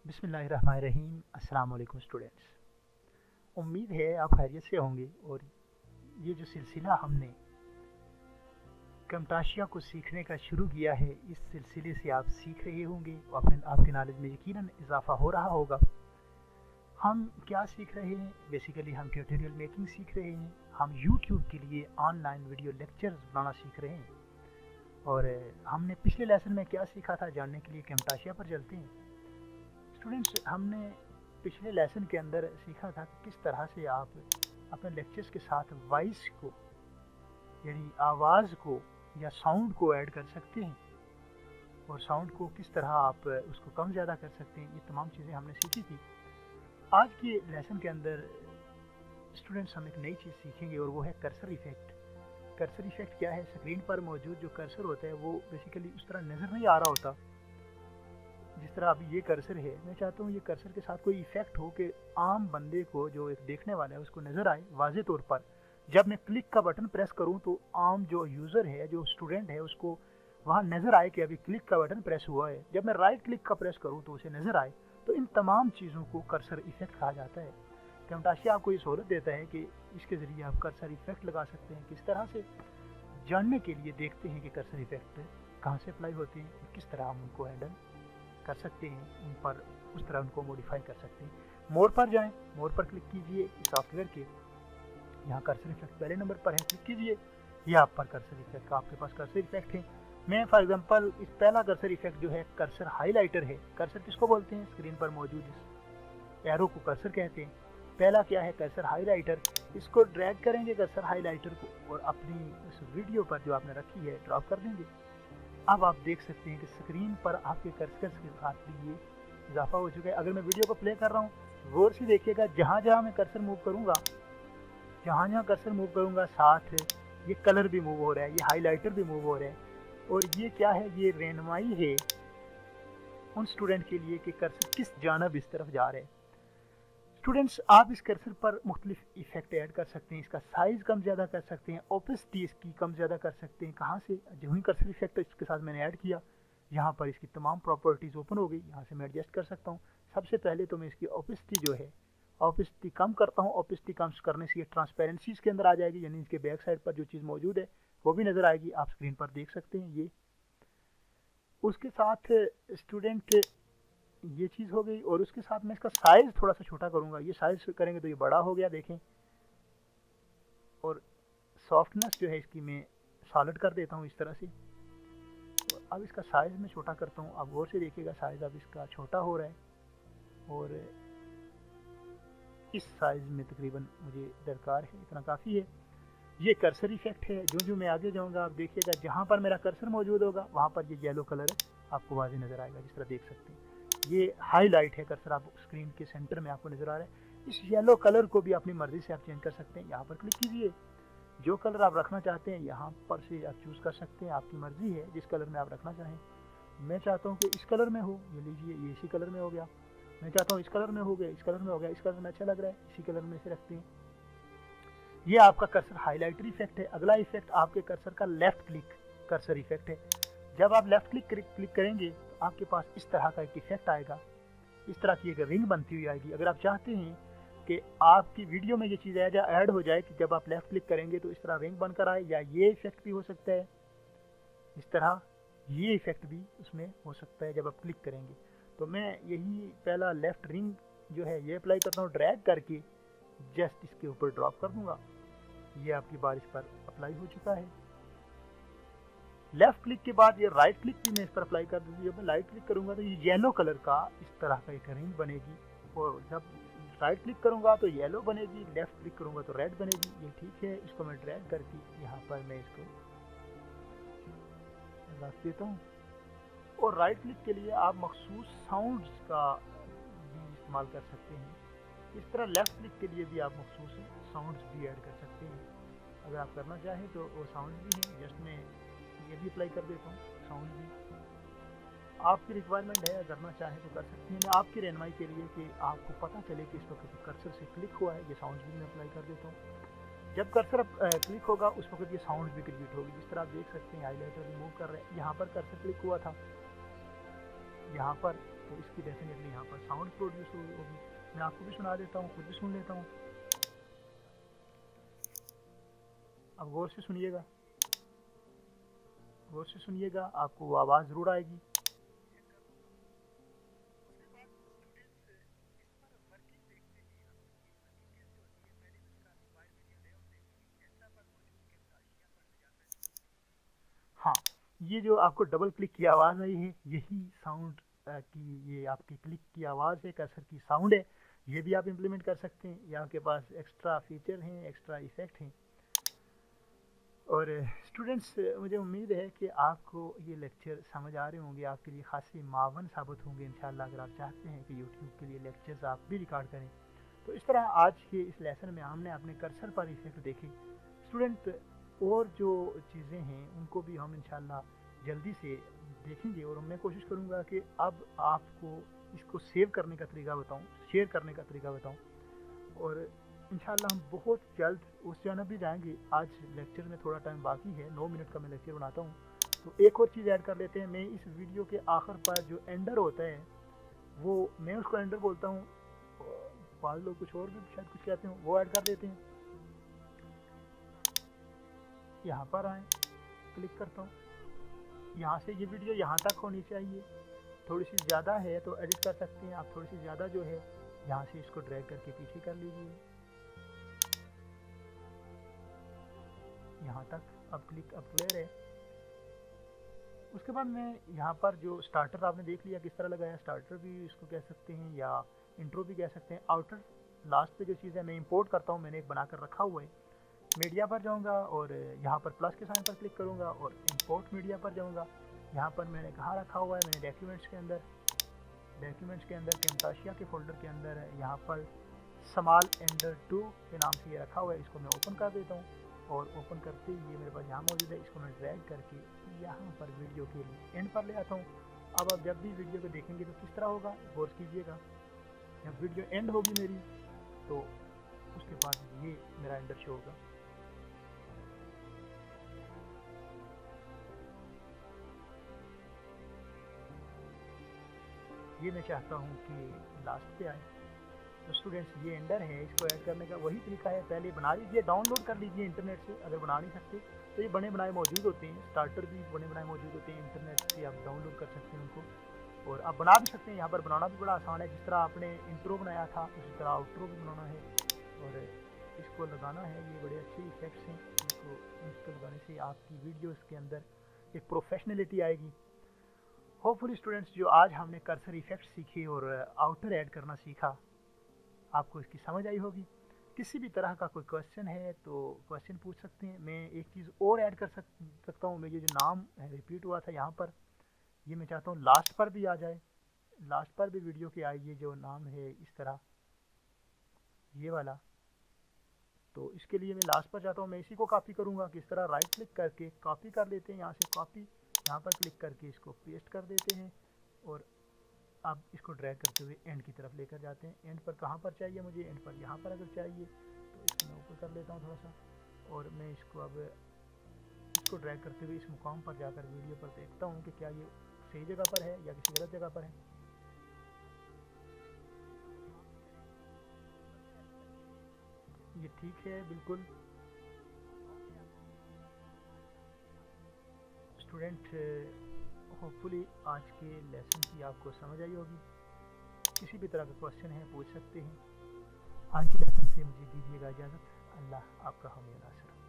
बिस्मिल्लाहिर्रहमानिर्रहीम। अस्सलाम वालेकुम स्टूडेंट्स, उम्मीद है आप खैरियत से होंगे। और ये जो सिलसिला हमने कैमटाशिया को सीखने का शुरू किया है, इस सिलसिले से आप सीख रहे होंगे, आपके नॉलेज में यकीनन इजाफा हो रहा होगा। हम क्या सीख रहे हैं? बेसिकली हम ट्यूटोरियल मेकिंग सीख रहे हैं। हम यूट्यूब के लिए ऑनलाइन वीडियो लेक्चर्स बनाना सीख रहे हैं। और हमने पिछले लेसन में क्या सीखा था, जानने के लिए कैमटाशिया पर चलते हैं। स्टूडेंट्स, हमने पिछले लेसन के अंदर सीखा था कि किस तरह से आप अपने लेक्चर्स के साथ वॉइस को, यानी आवाज़ को या साउंड को ऐड कर सकते हैं, और साउंड को किस तरह आप उसको कम ज़्यादा कर सकते हैं। ये तमाम चीज़ें हमने सीखी थी। आज के लेसन के अंदर स्टूडेंट्स हम एक नई चीज़ सीखेंगे, और वो है कर्सर इफ़ेक्ट। कर्सर इफ़ेक्ट क्या है? स्क्रीन पर मौजूद जो कर्सर होता है वो बेसिकली उस तरह नज़र नहीं आ रहा होता जिस तरह अभी ये कर्सर है। मैं चाहता हूँ ये कर्सर के साथ कोई इफेक्ट हो कि आम बंदे को, जो एक देखने वाला है, उसको नज़र आए वाज़े तौर पर। जब मैं क्लिक का बटन प्रेस करूँ तो आम जो यूज़र है, जो स्टूडेंट है, उसको वहाँ नज़र आए कि अभी क्लिक का बटन प्रेस हुआ है। जब मैं राइट क्लिक का प्रेस करूँ तो उसे नज़र आए। तो इन तमाम चीज़ों को कर्सर इफेक्ट कहा जाता है। कैमटाशिया आपको ये सहूलत देता है कि इसके ज़रिए आप कर्सर इफेक्ट लगा सकते हैं। किस तरह से जानने के लिए देखते हैं कि कर्सर इफेक्ट कहाँ से अप्लाई होते हैं, किस तरह हम उनको हैंडल कर सकते हैं, उन पर उस तरह उनको मॉडिफाई कर सकते हैं। मोर पर जाएं, मोर पर क्लिक कीजिए सॉफ्टवेयर के। यहाँ कर्सर इफेक्ट पहले नंबर पर है, क्लिक कीजिए। ये आप पर कर्सर इफेक्ट, आपके पास कर्सर इफेक्ट है। मैं फॉर एग्जांपल इस पहला कर्सर इफेक्ट जो है कर्सर हाईलाइटर है। कर्सर किसको बोलते हैं? स्क्रीन पर मौजूद इस एरो को कर्सर कहते हैं। पहला क्या है? Cursor highlighter. इसको ड्रैग करेंगे कर्सर हाईलाइटर को, और अपनी उस वीडियो पर जो आपने रखी है ड्रॉप कर देंगे। अब आप देख सकते हैं कि स्क्रीन पर आपके कर्सर के साथ भी ये इजाफा हो चुका है। अगर मैं वीडियो को प्ले कर रहा हूँ, गौर से देखिएगा, जहाँ जहाँ मैं कर्सर मूव करूँगा, जहाँ जहाँ कर्सर मूव करूँगा, साथ ये कलर भी मूव हो रहा है, ये हाईलाइटर भी मूव हो रहा है। और ये क्या है? ये रहनुमाई है उन स्टूडेंट के लिए कि कर्सर किस जानब इस तरफ जा रहे हैं। स्टूडेंट्स, आप इस कर्सर पर मुख्तलिफ इफेक्ट ऐड कर सकते हैं। इसका साइज़ कम ज़्यादा कर सकते हैं, ओपेसिटी इसकी कम ज़्यादा कर सकते हैं। कहाँ से? जो ही कर्सर इफेक्ट इसके साथ मैंने ऐड किया, यहाँ पर इसकी तमाम प्रॉपर्टीज़ ओपन हो गई। यहाँ से मैं एडजस्ट कर सकता हूँ। सबसे पहले तो मैं इसकी ओपेसिटी जो है, ओपेसिटी कम करता हूँ। ओपेसिटी कम करने से ये ट्रांसपेरेंसी इसके अंदर आ जाएगी, यानी इसके बैक साइड पर जो चीज़ मौजूद है वो भी नज़र आएगी। आप स्क्रीन पर देख सकते हैं ये। उसके साथ स्टूडेंट ये चीज़ हो गई, और उसके साथ मैं इसका साइज़ थोड़ा सा छोटा करूँगा। ये साइज़ करेंगे तो ये बड़ा हो गया, देखें। और सॉफ्टनेस जो है इसकी मैं सॉलिड कर देता हूँ इस तरह से। तो अब इसका साइज़ मैं छोटा करता हूँ। अब गौर से देखिएगा, साइज़ अब इसका छोटा हो रहा है, और इस साइज़ में तकरीबन मुझे दरकार है, इतना काफ़ी है। ये कर्सर इफेक्ट है। जो जो मैं आगे जाऊँगा आप देखिएगा, जहाँ पर मेरा कर्सर मौजूद होगा वहाँ पर ये येलो कलर आपको वाज़े नज़र आएगा, जिस तरह देख सकते हैं। ये हाईलाइट है कर्सर, आप स्क्रीन के सेंटर में आपको नज़र आ रहा है। इस येलो कलर को भी अपनी मर्ज़ी से आप चेंज कर सकते हैं। यहाँ पर क्लिक कीजिए, जो कलर आप रखना चाहते हैं यहाँ पर से आप चूज़ कर सकते हैं। आपकी मर्ज़ी है जिस कलर में आप रखना चाहें। मैं चाहता हूँ कि इस कलर में हो, ये लीजिए, ये इसी कलर में हो गया। मैं चाहता हूँ इस कलर में हो गया, इस कलर में हो गया, इस कलर में अच्छा लग रहा है, इसी कलर में से रखते हैं। ये आपका कर्सर हाईलाइटर इफेक्ट है। अगला इफेक्ट आपके कर्सर का लेफ्ट क्लिक कर्सर इफेक्ट है। जब आप लेफ्ट क्लिक करेंगे तो आपके पास इस तरह का एक इफेक्ट आएगा। इस तरह की एक रिंग बनती हुई आएगी। अगर आप चाहते हैं कि आपकी वीडियो में ये चीज़ ऐड हो जाए कि जब आप लेफ्ट क्लिक करेंगे तो इस तरह रिंग बनकर आए, या ये इफेक्ट भी हो सकता है, इस तरह ये इफेक्ट भी उसमें हो सकता है जब आप क्लिक करेंगे। तो मैं यही पहला लेफ्ट रिंग जो है ये अप्लाई करता हूँ, ड्रैग करके जस्ट इसके ऊपर ड्रॉप कर दूंगा। ये आपकी बार इस पर अप्लाई हो चुका है। लेफ्ट क्लिक के बाद ये राइट क्लिक भी मैं इस पर अप्लाई कर दूँगी। जब मैं राइट क्लिक करूँगा तो ये येलो कलर का इस तरह का एक रिंग बनेगी, और जब राइट क्लिक करूँगा तो येलो बनेगी, लेफ्ट क्लिक करूँगा तो रेड बनेगी। ये ठीक है। इसको मैं ड्रैग करके यहाँ पर मैं इसको रख देता हूँ। और राइट क्लिक के लिए आप मखसूस साउंड्स का भी इस्तेमाल कर सकते हैं। इस तरह लेफ्ट क्लिक के लिए भी आप मखसूस साउंड्स भी ऐड कर सकते हैं। अगर आप करना चाहें तो वो साउंड भी हैं, जस्ट मैं ये भी अप्लाई कर देता हूँ। साउंड भी आपकी रिक्वायरमेंट है, करना चाहें तो कर सकते हैं। मैं आपकी रहनुमाई के लिए कि आपको पता चले कि इस वक्त कर्सर से क्लिक हुआ है, ये साउंड भी मैं अप्लाई कर देता हूँ। जब कर्सर क्लिक होगा उस वक्त ये साउंड भी क्रिएट होगी। जिस तरह आप देख सकते हैं हाईलाइटर रिमूव कर रहे हैं, यहाँ पर कर्सर क्लिक हुआ था यहाँ पर, तो इसकी डेफिनेटली यहाँ पर साउंड प्रोड्यूस होगी। मैं आपको भी सुना देता हूँ, खुद भी सुन लेता हूँ। अब गौर से सुनिएगा, गौर से सुनिएगा, आपको वो आवाज़ ज़रूर आएगी। हाँ, ये जो आपको डबल क्लिक की आवाज़ आई है, यही साउंड की, ये आपकी क्लिक की आवाज़ है, कर्सर की साउंड है। ये भी आप इम्प्लीमेंट कर सकते हैं। ये आपके पास एक्स्ट्रा फीचर हैं, एक्स्ट्रा इफेक्ट हैं। और स्टूडेंट्स, मुझे उम्मीद है कि आपको ये लेक्चर समझ आ रहे होंगे, आपके लिए खासी मावन साबित होंगे इंशाल्लाह। अगर आप चाहते हैं कि यूट्यूब के लिए लेक्चर्स आप भी रिकॉर्ड करें, तो इस तरह आज के इस लेसन में हमने अपने कर्सर पर इफेक्ट देखे। स्टूडेंट, और जो चीज़ें हैं उनको भी हम इंशाल्लाह जल्दी से देखेंगे, और मैं कोशिश करूँगा कि अब आपको इसको सेव करने का तरीका बताऊँ, शेयर करने का तरीका बताऊँ, और इंशाल्लाह हम बहुत जल्द उस जानब भी जाएंगे। आज लेक्चर में थोड़ा टाइम बाकी है, 9 मिनट का मैं लेक्चर बनाता हूँ। तो एक और चीज़ ऐड कर लेते हैं। मैं इस वीडियो के आखिर पर जो एंडर होता है, वो मैं उसको एंडर बोलता हूँ, बाद लोग कुछ और भी शायद कुछ कहते हैं, वो ऐड कर देते हैं। यहाँ पर आए, क्लिक करता हूँ, यहाँ से ये वीडियो यहाँ तक होनी चाहिए। थोड़ी सी ज़्यादा है तो एडिट कर सकते हैं आप, थोड़ी सी ज़्यादा जो है यहाँ से इसको ड्रैग करके पीछे कर लीजिए, यहाँ तक। अब क्लिक, अब क्लियर है। उसके बाद मैं यहाँ पर जो स्टार्टर आपने देख लिया किस तरह लगाया, स्टार्टर भी इसको कह सकते हैं या इंट्रो भी कह सकते हैं। आउटर लास्ट पे जो चीज़ है मैं इंपोर्ट करता हूँ, मैंने एक बना कर रखा हुआ है। मीडिया पर जाऊँगा और यहाँ पर प्लस के साइन पर क्लिक करूँगा और इंपोर्ट मीडिया पर जाऊँगा। यहाँ पर मैंने कहाँ रखा हुआ है, मैंने डॉक्यूमेंट्स के अंदर कैमटाशिया के फोल्डर के अंदर यहाँ पर स्मॉल एंडर 2 के नाम से ये रखा हुआ है। इसको मैं ओपन कर देता हूँ, और ओपन करते ही ये मेरे पास यहाँ मौजूद है। इसको मैं ड्रैग करके यहाँ पर वीडियो के एंड पर ले आता हूँ। अब आप जब भी वीडियो को देखेंगे तो किस तरह होगा, गौर कीजिएगा। जब वीडियो एंड होगी मेरी, तो उसके बाद ये मेरा एंडर शो होगा। ये मैं चाहता हूँ कि लास्ट पे आए। तो स्टूडेंट्स, ये एंडर है, इसको ऐड करने का वही तरीका है, पहले बना लीजिए, डाउनलोड कर लीजिए इंटरनेट से। अगर बना नहीं सकते तो ये बने बनाए मौजूद होते हैं, स्टार्टर भी बने बनाए मौजूद होते हैं, इंटरनेट से आप डाउनलोड कर सकते हैं उनको, और आप बना भी सकते हैं। यहाँ पर बनाना भी बड़ा आसान है, जिस तरह आपने इंट्रो बनाया था उसी तरह आउट्रो भी बनाना है, और इसको लगाना है। ये बड़े अच्छे इफेक्ट्स हैं, इसको लगाने से आपकी वीडियोज़ के अंदर एक प्रोफेशनलिटी आएगी। होपफुली स्टूडेंट्स, जो आज हमने कर्सर इफेक्ट सीखे और आउटर ऐड करना सीखा, आपको इसकी समझ आई होगी। किसी भी तरह का कोई क्वेश्चन है तो क्वेश्चन पूछ सकते हैं। मैं एक चीज़ और ऐड कर सकता हूँ। मैं ये जो नाम रिपीट हुआ था यहाँ पर, ये मैं चाहता हूँ लास्ट पर भी आ जाए, लास्ट पर भी वीडियो के आए। ये जो नाम है इस तरह, ये वाला, तो इसके लिए मैं लास्ट पर चाहता हूँ। मैं इसी को कॉपी करूँगा। किस तरह, राइट क्लिक करके कॉपी कर लेते हैं, यहाँ से कॉपी, यहाँ पर क्लिक करके इसको पेस्ट कर देते हैं, और अब इसको ड्रैग करते हुए एंड की तरफ लेकर जाते हैं। एंड पर कहाँ पर चाहिए मुझे, एंड पर यहाँ पर अगर चाहिए तो इसको मैं ऊपर कर लेता हूँ थोड़ा सा, और मैं इसको अब इसको ड्रैग करते हुए इस मुकाम पर जाकर वीडियो पर देखता हूँ कि क्या ये सही जगह पर है या किसी गलत जगह पर है। ये ठीक है बिल्कुल। स्टूडेंट, होपफुली आज के लेसन की आपको समझ आई होगी। किसी भी तरह का क्वेश्चन है पूछ सकते हैं। आज के लेसन से मुझे दीजिएगा इजाज़त। अल्लाह आपका हामी नासिर।